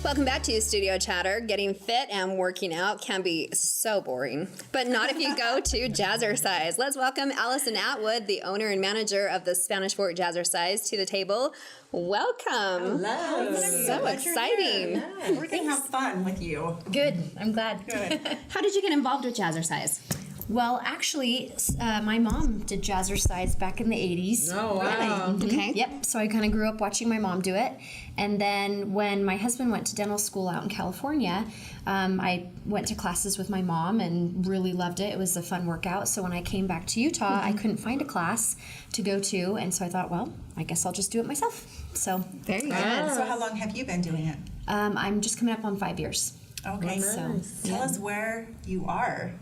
Welcome back to Studio Chatter. Getting fit and working out can be so boring, but not if you go to Jazzercise. Let's welcome Allison Atwood, the owner and manager of the Spanish Fork Jazzercise, to the table. Welcome. Hello. So exciting. We're going to have fun with you. Good. I'm glad. Good. How did you get involved with Jazzercise? Well, actually, my mom did Jazzercise back in the 80s. Oh, wow. Really? Okay. Yep. So I kind of grew up watching my mom do it. And then when my husband went to dental school out in California, I went to classes with my mom and really loved it. It was a fun workout. So when I came back to Utah, I couldn't find a class to go to. And so I thought, well, I guess I'll just do it myself. So Very good. So how long have you been doing it? I'm just coming up on 5 years. Okay. So Tell us where you are.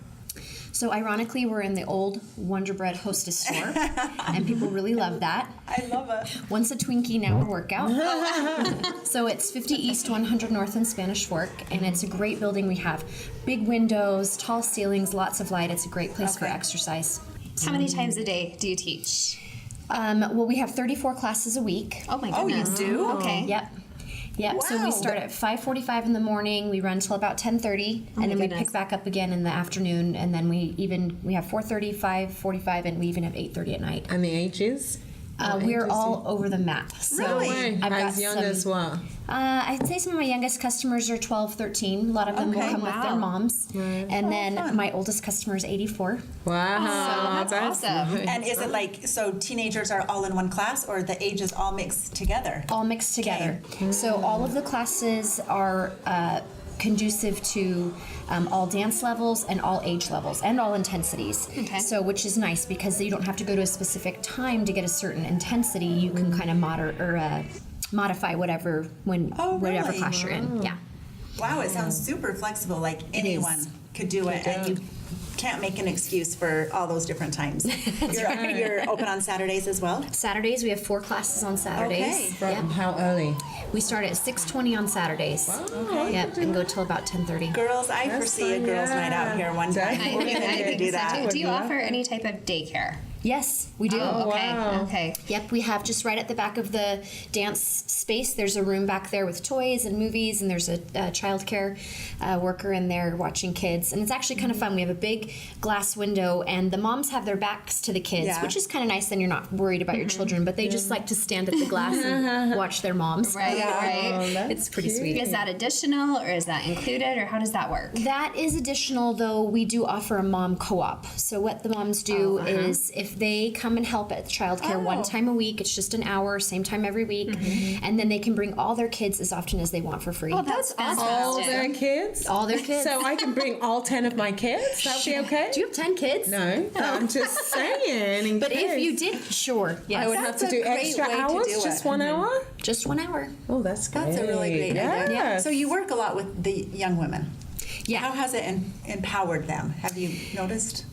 So ironically, we're in the old Wonder Bread Hostess store, and people really love that. I love it. Once a Twinkie, now a workout. So it's 50 East, 100 North in Spanish Fork, and it's a great building. We have big windows, tall ceilings, lots of light. It's a great place for exercise. How many times a day do you teach? Well, we have 34 classes a week. Oh my Oh, you goodness. do? Okay. Yep. Yep. So we Wow. start at 5:45 in the morning. We run till about 10:30, and then we goodness. pick back up again in the afternoon. And then we have 4:30, 5:45, and we even have 8:30 at night. And the ages? We're all over the map. So Really? Way. I've got As young as what? I'd say some of my youngest customers are 12, 13. A lot of them will Okay, come with their moms. And then fun. my oldest customer is 84. Wow. that's awesome. nice. And is it like, so teenagers are all in one class or the ages all mixed together? All mixed together. So all of the classes are conducive to all dance levels and all age levels and all intensities. Okay. So which is nice because you don't have to go to a specific time to get a certain intensity. You can kind of modify whatever whatever really? class you're in. Yeah. Wow, it sounds super flexible, like anyone could do it, and you can't make an excuse for all those different times. You're open on Saturdays as well? Saturdays we have 4 classes on Saturdays. Okay. From how early? We start at 6:20 on Saturdays. Yep, and go till about 10:30. Girls, I foresee a fun, girls' yeah. night out here one time. Definitely. We're I going to think do so that. too. Do you offer any type of daycare? Yes, we do. Oh, okay. wow. Okay. Yep, we have just right at the back of the dance space. There's a room back there with toys and movies, and there's a child care worker in there watching kids. And it's actually kind of fun. We have a big glass window, and the moms have their backs to the kids, Yeah. which is kind of nice. Then you're not worried about your children, but they just like to stand at the glass and watch their moms. Right, right. It's pretty sweet. Is that additional or is that included or how does that work? That is additional, though we do offer a mom co-op. So what the moms do is if they come and help at childcare one time a week, it's just an hour, same time every week, and then they can bring all their kids as often as they want for free. Oh, that's All fantastic. their kids? All their kids. So I can bring all 10 of my kids? That would be okay? Do you have 10 kids? No, but I'm just saying. In But if case. you did, sure. Yes. I would have That's to a do great extra way to hours, do just it. 1 hour? Just 1 hour. Oh, that's great. That's a really great idea. Yes. So you work a lot with the young women. Yeah. How has it empowered them? Have you noticed?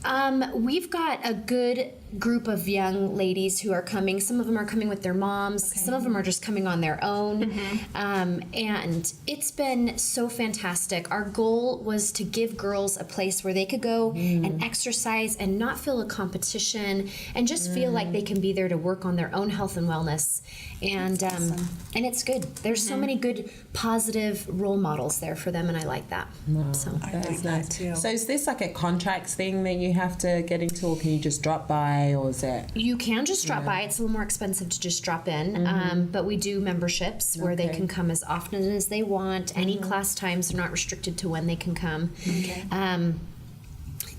We've got a good group of young ladies who are coming. Some of them are coming with their moms. Some of them are just coming on their own. And it's been so fantastic. Our goal was to give girls a place where they could go and exercise and not feel a competition and just feel like they can be there to work on their own health and wellness. And and it's good. There's so many good positive role models there for them, and I like that. So That's like that nice. too. So is this like a contracts thing that you have to get into, or can you just drop by, or is it? you can just drop by. It's a little more expensive to just drop in, but we do memberships where they can come as often as they want. Any class times are not restricted to when they can come.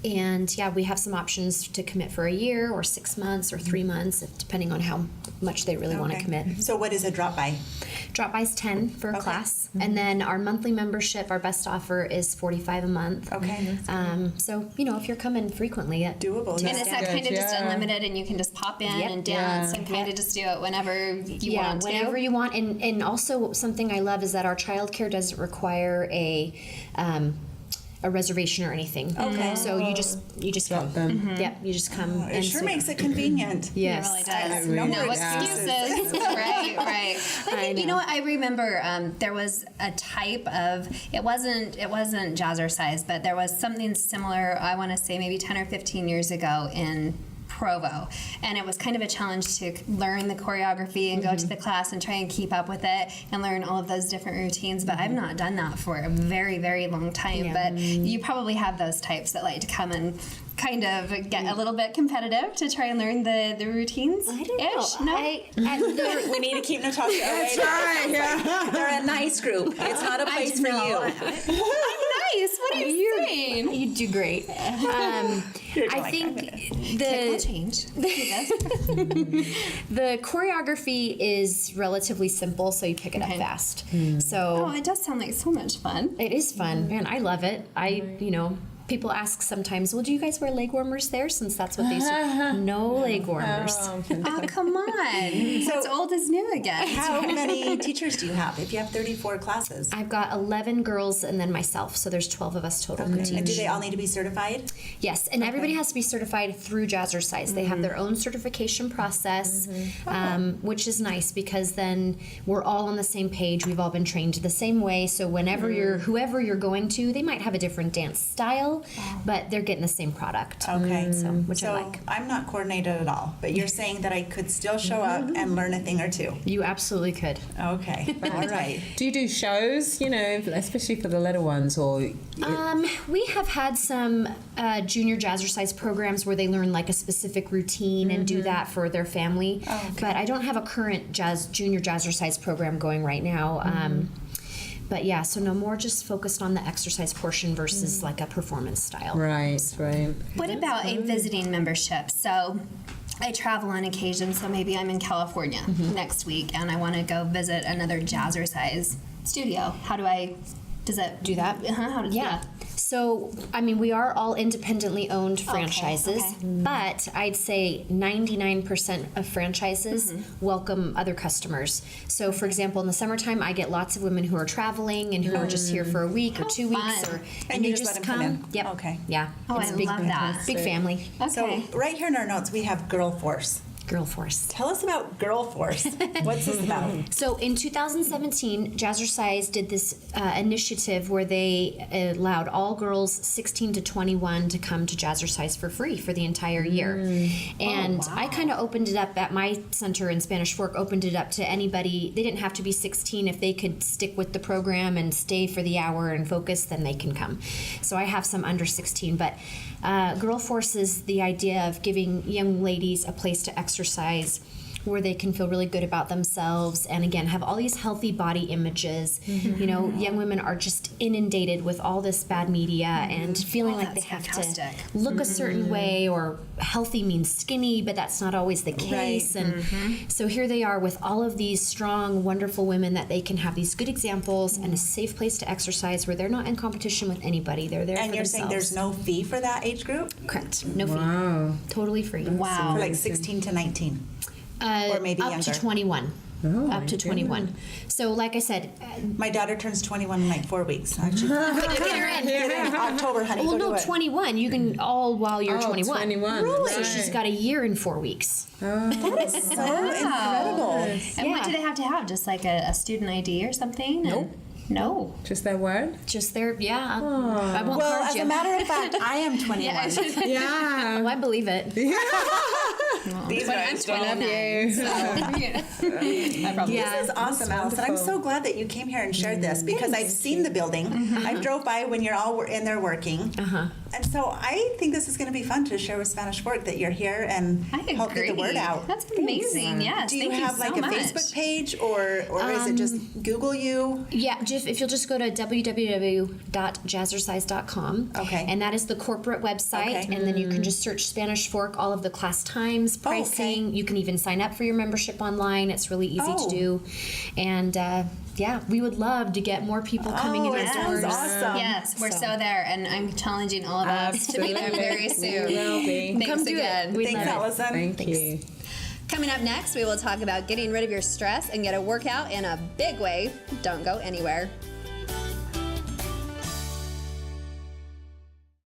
And yeah, we have some options to commit for a year or 6 months or 3 months, depending on how much they really want to commit. So what is a drop by? Drop by is 10 for a class, and then our monthly membership, our best offer is $45 a month. Okay. So if you're coming frequently, Doable. And is that kind of just Yeah. unlimited and you can just pop in Yep. and dance and kind of just do it whenever you yeah, want to? whenever you want. And also something I love is that our childcare doesn't require a reservation or anything. Okay. So you just come. them. Yep, you just come. It sure makes it convenient. Yes. It really does. No No more excuses. Right. I think, you know what, I remember there was a type of, it wasn't Jazzercise, but there was something similar, I want to say maybe 10 or 15 years ago in Provo, and it was kind of a challenge to learn the choreography and go to the class and try and keep up with it and learn all of those different routines. But I've not done that for a very, very long time. But you probably have those types that like to come and kind of get a little bit competitive to try and learn the routines. I don't know. No? We need to keep Natasha away. They're a nice group. It's not a place for you. Nice. What are you saying? You do great. I think Will change. the choreography is relatively simple, so you pick it up fast. So Oh, it does sound like so much fun. it is fun, man. I love it. People ask sometimes, well, do you guys wear leg warmers there? Since that's what they used to. No leg warmers. Oh, come on. So it's old as new again. How many teachers do you have if you have 34 classes? I've got 11 girls and then myself, so there's 12 of us total who teach. And do they all need to be certified? Yes, and everybody has to be certified through Jazzercise. They have their own certification process, which is nice because then we're all on the same page. We've all been trained the same way. So whenever whoever you're going to, they might have a different dance style, but they're getting the same product. Okay. Which I like. I'm not coordinated at all, but you're saying that I could still show up and learn a thing or two. You absolutely could. Okay. All right. Do you do shows, especially for the little ones, or? We have had some junior Jazzercise programs where they learn like a specific routine and do that for their family. But I don't have a current junior Jazzercise program going right now. But yeah, so no more just focused on the exercise portion versus like a performance style. Right. What about a visiting membership? So I travel on occasion, so maybe I'm in California next week and I want to go visit another Jazzercise studio. Does it Do that? How does Yeah. So, we are all independently owned franchises, okay. but I'd say 99% of franchises welcome other customers. So, for example, in the summertime, I get lots of women who are traveling and who are just here for a week or 2 weeks, fun. And they you just let them come in? Yep. Okay. Yeah. Oh, It's I a big, love that. big family. Okay. So right here in our notes, we have Girl Force. Girl Force. Tell us about Girl Force. What's this about? So in 2017, Jazzercise did this initiative where they allowed all girls 16 to 21 to come to Jazzercise for free for the entire year. And I kind of opened it up at my center in Spanish Fork, opened it up to anybody. They didn't have to be 16. If they could stick with the program and stay for the hour and focus, then they can come. So I have some under 16. But Girl Force is the idea of giving young ladies a place to exercise where they can feel really good about themselves and again have all these healthy body images. Young women are just inundated with all this bad media and feeling like they have fantastic. to look a certain way, or healthy means skinny, but that's not always the case. And so here they are with all of these strong, wonderful women that they can have these good examples and a safe place to exercise where they're not in competition with anybody. They're there And for you're themselves. saying there's no fee for that age group? Correct. No Wow. fee. Totally free. Wow. For like 16 to 19? Or maybe up younger. to 21. Oh, Up to 21. So, like I said, My daughter turns 21 in like 4 weeks. Actually, get her in. October, honey. Well, go no, do it. 21. You can all while you're 21. 21. Really? So Right. she's got a year and 4 weeks. So incredible. And what do they have to have? Just like a student ID or something? Nope. No. Just that word? Just there, yeah. I won't Well, card as you. a matter of fact, I am 21. Yeah. Oh, I believe it. These guys don't. Love you. I probably Yeah. This is awesome, Allison. I'm so glad that you came here and shared this because I've seen the building. I drove by when you're all in there working. And so I think this is going to be fun to share with Spanish Fork that you're here and I help get the agree. word out. That's amazing. Yes. Do you Thank have you like so a much. Facebook page or is it just Google you? Yeah, if you'll just go to www.jazzercise.com. Okay. And that is the corporate website. Okay. And then you can just search Spanish Fork, all of the class times, pricing. You can even sign up for your membership online. It's really easy to do. And yeah, we would love to get more people coming in it the sounds doors. awesome. Yes, we're so there, and I'm challenging all of us to be there very soon. We will be. Thanks Come do it. again. We'd Thanks, love it. Allison. Thank you. Coming up next, we will talk about getting rid of your stress and get a workout in a big way. Don't go anywhere.